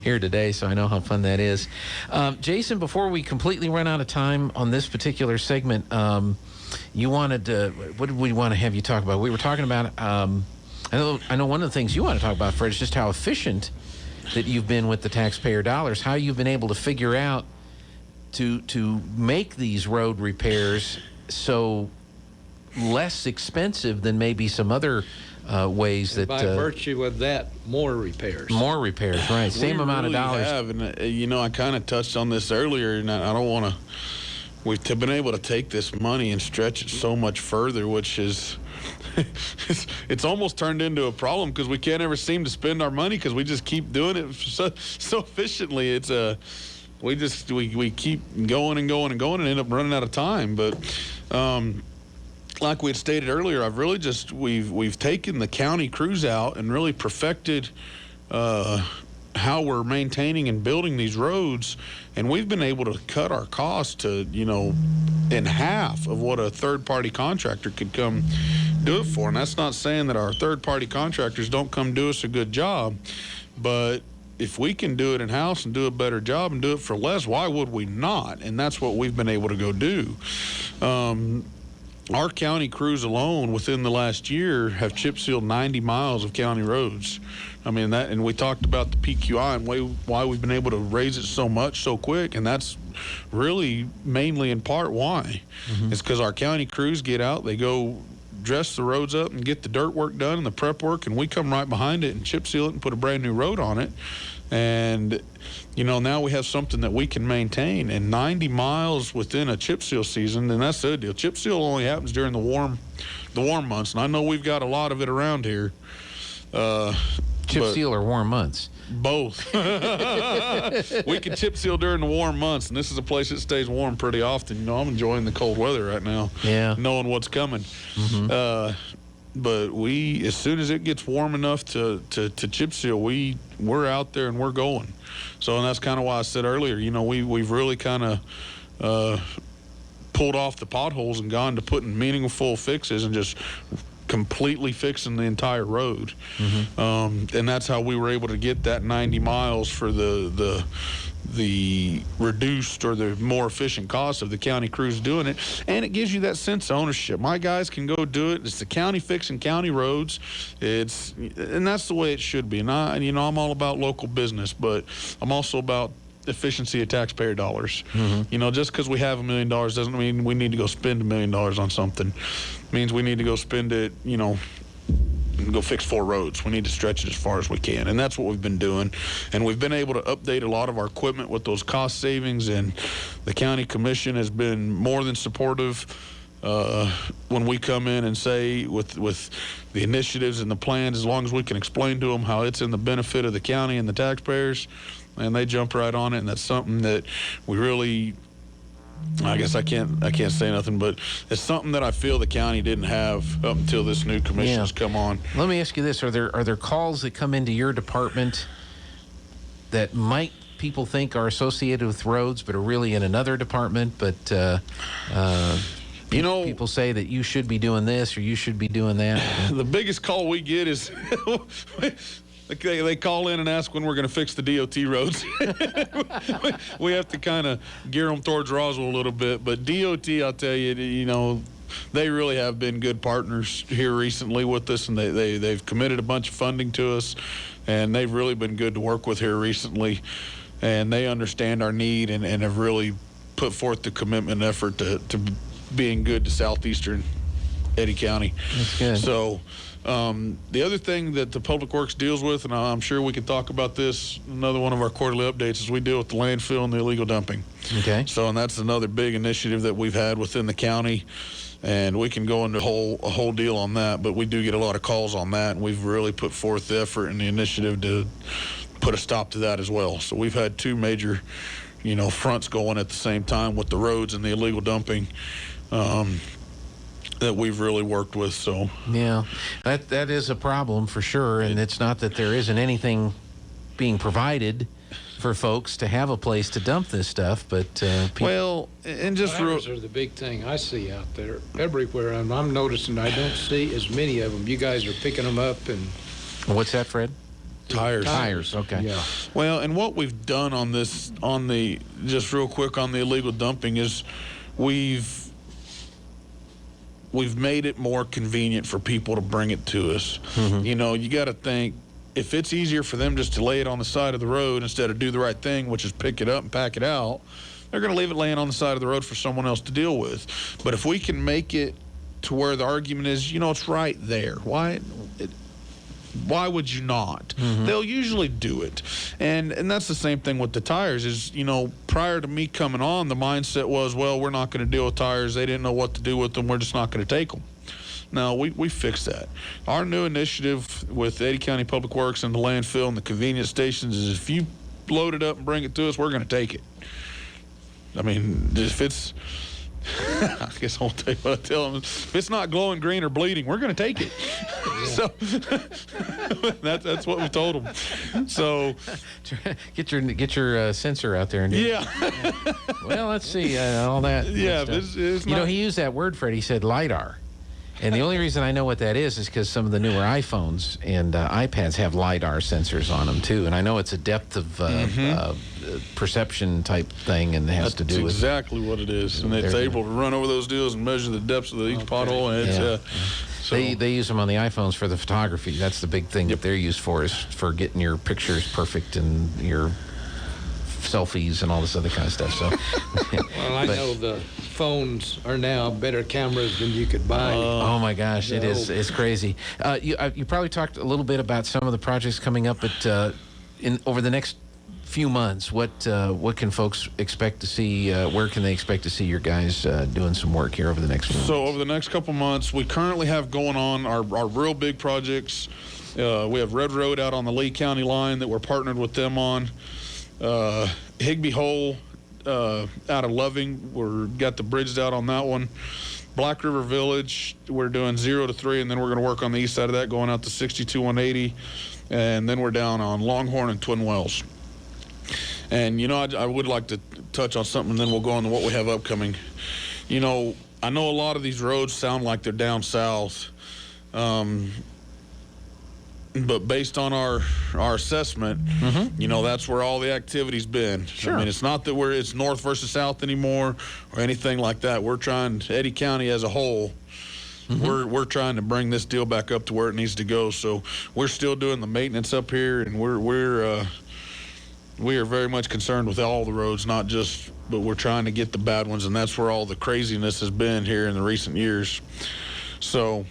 here today, so I know how fun that is. Jason, before we completely run out of time on this particular segment, you wanted to, what did we want to have you talk about? We were talking about, I know one of the things you want to talk about, Fred, is just how efficient that you've been with the taxpayer dollars, how you've been able to figure out to make these road repairs so less expensive than maybe some other ways and that by virtue of that, more repairs, right? Same amount of dollars. And I kind of touched on this earlier, and I don't want to. We've been able to take this money and stretch it so much further, which is it's almost turned into a problem because we can't ever seem to spend our money because we just keep doing it so efficiently. It's we keep going and going and going and end up running out of time. But like we had stated earlier, we've taken the county crews out and really perfected how we're maintaining and building these roads, and we've been able to cut our costs to in half of what a third-party contractor could come do it for. And that's not saying that our third-party contractors don't come do us a good job, but if we can do it in-house and do a better job and do it for less, why would we not? And that's what we've been able to go do. Our county crews alone within the last year have chip sealed 90 miles of county roads. I mean, and we talked about the PQI and why we've been able to raise it so much so quick, and that's really mainly in part why. Mm-hmm. It's because our county crews get out, they go dress the roads up and get the dirt work done and the prep work, and we come right behind it and chip seal it and put a brand new road on it. And now we have something that we can maintain, and 90 miles within a chip seal season, and that's the deal. Chip seal only happens during the warm months, and I know we've got a lot of it around here. Chip seal or warm months? Both. We can chip seal during the warm months, and this is a place that stays warm pretty often. I'm enjoying the cold weather right now, knowing what's coming. Mm-hmm. But as soon as it gets warm enough to chip seal, we're out there and we're going. So, and that's kind of why I said earlier, we've really kind of pulled off the potholes and gone to putting meaningful fixes and just completely fixing the entire road. Mm-hmm. And that's how we were able to get that 90 miles for the reduced or the more efficient cost of the county crews doing it. And it gives you that sense of ownership. My guys can go do it. It's the county fixing county roads. And that's the way it should be. And I'm all about local business, but I'm also about efficiency of taxpayer dollars. Mm-hmm. Just because we have $1 million doesn't mean we need to go spend $1 million on something. It means we need to go spend it, and go fix 4 roads. We need to stretch it as far as we can, and that's what we've been doing. And we've been able to update a lot of our equipment with those cost savings, and the county commission has been more than supportive when we come in and say with the initiatives and the plans, as long as we can explain to them how it's in the benefit of the county and the taxpayers, and they jump right on it. And that's something that we really, I guess I can't say nothing, but it's something that I feel the county didn't have up until this new commission's come on. Let me ask you this: Are there calls that come into your department that might people think are associated with roads, but are really in another department? But people say that you should be doing this or you should be doing that. The biggest call we get is they call in and ask when we're going to fix the DOT roads. We have to kind of gear them towards Roswell a little bit. But DOT, I'll tell you, they really have been good partners here recently with us, and they've committed a bunch of funding to us, and they've really been good to work with here recently. And they understand our need and have really put forth the commitment and effort to being good to southeastern Eddy County. That's good. So the other thing that the Public Works deals with, and I'm sure we can talk about this, another one of our quarterly updates, is we deal with the landfill and the illegal dumping. Okay. So, and that's another big initiative that we've had within the county, and we can go into a whole deal on that, but we do get a lot of calls on that, and we've really put forth the effort and the initiative to put a stop to that as well. So we've had 2 major, fronts going at the same time with the roads and the illegal dumping. That we've really worked with. So yeah, that is a problem for sure, and it's not that there isn't anything being provided for folks to have a place to dump this stuff, but and just flowers are the big thing I see out there everywhere, and I'm noticing I don't see as many of them. You guys are picking them up, and what's that, Fred? Tires. Okay. Yeah. Well, and what we've done on this, just real quick on the illegal dumping, is we've made it more convenient for people to bring it to us. You know, you got to think, if it's easier for them just to lay it on the side of the road instead of do the right thing, which is pick it up and pack it out, they're going to leave it laying on the side of the road for someone else to deal with. But if we can make it to where the argument is, it's right there. Why would you not? They'll usually do it. And that's the same thing with the tires is, prior to me coming on, the mindset was, well, we're not going to deal with tires. They didn't know what to do with them. We're just not going to take them. No, we fixed that. Our new initiative with Eddy County Public Works and the landfill and the convenience stations is if you load it up and bring it to us, we're going to take it. I mean, if it's... I guess I won't tell you what I tell them. If it's not glowing green or bleeding, we're going to take it. So that's what we told them. So get your sensor out there and well, let's see all that. Yeah, it's not, he used that word, Fred. He said LiDAR. And the only reason I know what that is because some of the newer iPhones and iPads have LiDAR sensors on them, too. And I know it's a depth of perception type thing and it has to do with... That's exactly what it is. And it's able to run over those deals and measure the depths of each pothole. And so they use them on the iPhones for the photography. That's the big thing that they're used for, is for getting your pictures perfect and your selfies and all this other kind of stuff. So, well, I know the phones are now better cameras than you could buy. Oh my gosh, it is. It's crazy. You probably talked a little bit about some of the projects coming up, but over the next few months, what can folks expect to see? Where can they expect to see your guys doing some work here over the next few months? So over the next couple months, we currently have going on our real big projects. We have Red Road out on the Lee County line that we're partnered with them on. Higbee Hole out of Loving, we've got the bridges out on that one. Black River Village, we're doing 0 to 3, and then we're going to work on the east side of that, going out to 62-180, and then we're down on Longhorn and Twin Wells. And, I would like to touch on something, and then we'll go on to what we have upcoming. I know a lot of these roads sound like they're down south, but based on our assessment, that's where all the activity's been. Sure. I mean, it's not that it's north versus south anymore or anything like that. We're trying, Eddy County as a whole, we're trying to bring this deal back up to where it needs to go. So we're still doing the maintenance up here, and we are very much concerned with all the roads, but we're trying to get the bad ones, and that's where all the craziness has been here in the recent years. So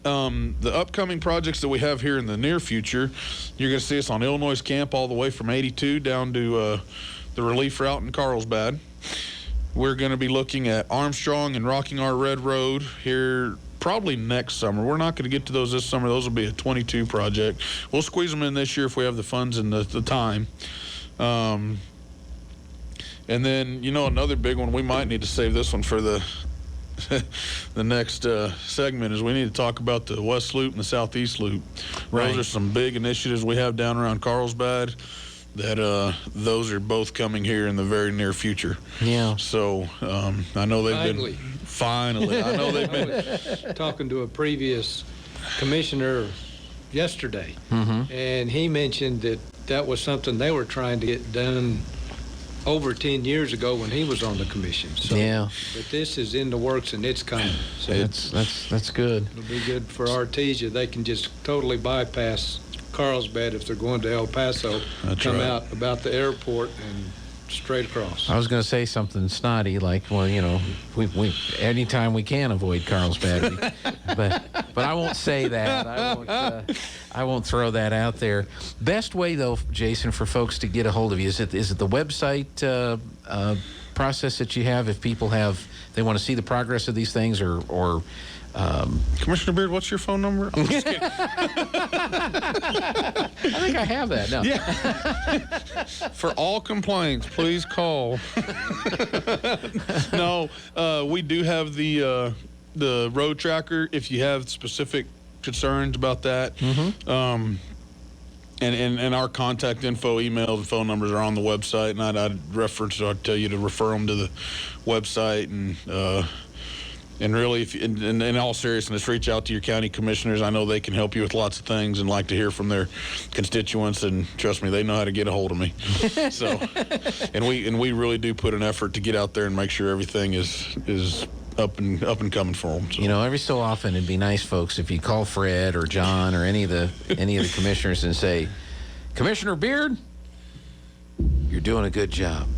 the upcoming projects that we have here in the near future, you're going to see us on Illinois Camp all the way from 82 down to the relief route in Carlsbad. We're going to be looking at Armstrong and Rocking Our Red Road here probably next summer. We're not going to get to those this summer. Those will be a 22 project. We'll squeeze them in this year if we have the funds and the time. And then, another big one, we might need to save this one for the next segment, is we need to talk about the West Loop and the Southeast Loop. Right. Those are some big initiatives we have down around Carlsbad that those are both coming here in the very near future. Yeah. So I know they've been... Finally. I know they've been... I was talking to a previous commissioner yesterday, and he mentioned that was something they were trying to get done over 10 years ago when he was on the commission. So, but this is in the works and it's coming. So that's good. It'll be good for Artesia. They can just totally bypass Carlsbad if they're going to El Paso. Come out about the airport and straight across. I was going to say something snotty like, well, we anytime we can avoid Carlsbad, but I won't say that. I won't throw that out there. Best way though, Jason, for folks to get a hold of you, is it the website process that you have if people they want to see the progress of these things, or Commissioner Beard, what's your phone number? I'm just kidding. I think I have that. No. Yeah. For all complaints, please call. No, we do have the road tracker if you have specific concerns about that. And our contact info, emails, and phone numbers are on the website, and I'd tell you to refer them to the website, and really, if in all seriousness, reach out to your county commissioners. I know they can help you with lots of things and like to hear from their constituents. And trust me, they know how to get a hold of me. So, and we really do put an effort to get out there and make sure everything is up and coming for them. So. You know, every so often it'd be nice, folks, if you call Fred or John or any of the commissioners and say, Commissioner Beard, you're doing a good job.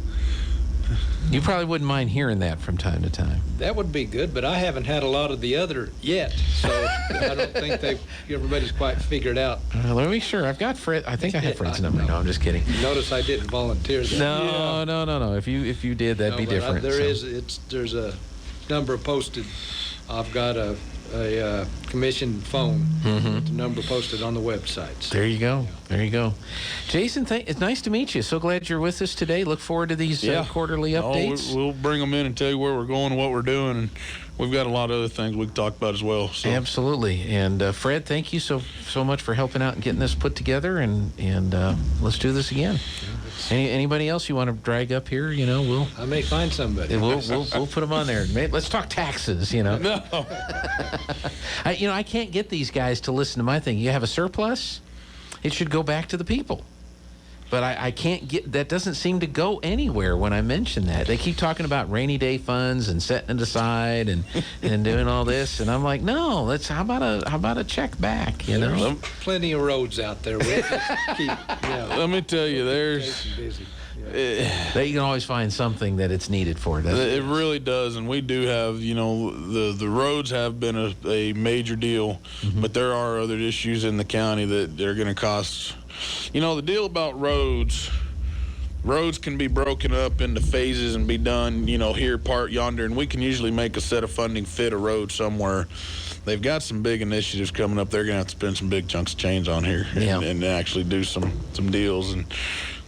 You probably wouldn't mind hearing that from time to time. That would be good, but I haven't had a lot of the other yet, so I don't think everybody's quite figured out. Let me be sure. I've got Fred. I think I have Fred's number. No, I'm just kidding. Notice I didn't volunteer that. No. If you did, that'd be different. There's a number posted. I've got a commission phone. The number posted on the website. So. There you go. There you go. Jason, it's nice to meet you. So glad you're with us today. Look forward to these quarterly updates. We'll bring them in and tell you where we're going and what we're doing. And we've got a lot of other things we can talk about as well. So. Absolutely. And Fred, thank you so much for helping out and getting this put together. And let's do this again. Anybody else you want to drag up here? You know, I may find somebody. We'll put them on there. Let's talk taxes. You know. No. I can't get these guys to listen to my thing. You have a surplus, it should go back to the people. But I can't get that. Doesn't seem to go anywhere when I mention that. They keep talking about rainy day funds and setting it aside and doing all this, and I'm like, no. How about a check back? You know, there's plenty of roads out there. Let me tell you, there's. They can always find something that it's needed for. It really does, and we do have. You know, the roads have been a major deal, but there are other issues in the county that are going to cost. You know, the deal about roads can be broken up into phases and be done, you know, here, part, yonder, and we can usually make a set of funding fit a road somewhere. They've got some big initiatives coming up. They're going to have to spend some big chunks of change on here and actually do some deals, and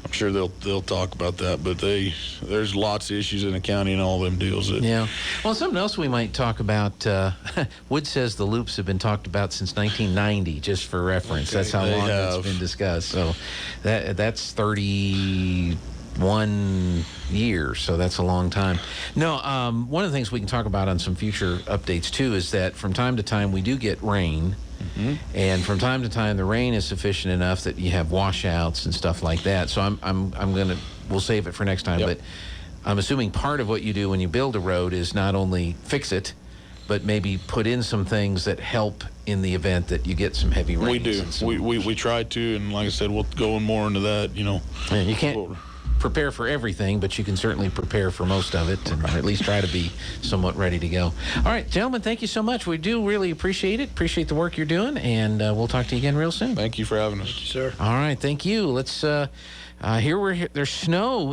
I'm sure they'll talk about that. But there's lots of issues in the county and all them deals. Well, something else we might talk about. Wood says the loops have been talked about since 1990, just for reference. That's how long it's been discussed. So that's 31 years. So that's a long time. No, one of the things we can talk about on some future updates too is that from time to time we do get rain. And from time to time, the rain is sufficient enough that you have washouts and stuff like that. So we'll save it for next time. But I'm assuming part of what you do when you build a road is not only fix it, but maybe put in some things that help in the event that you get some heavy rain. We do. We try to, and like I said, we'll go more into that. You know, you can't prepare for everything, but you can certainly prepare for most of it, and at least try to be somewhat ready to go. All right, gentlemen, thank you so much. We do really appreciate it. Appreciate the work you're doing, and we'll talk to you again real soon. Thank you for having us. Thank you, sir. All right, thank you. Let's there's snow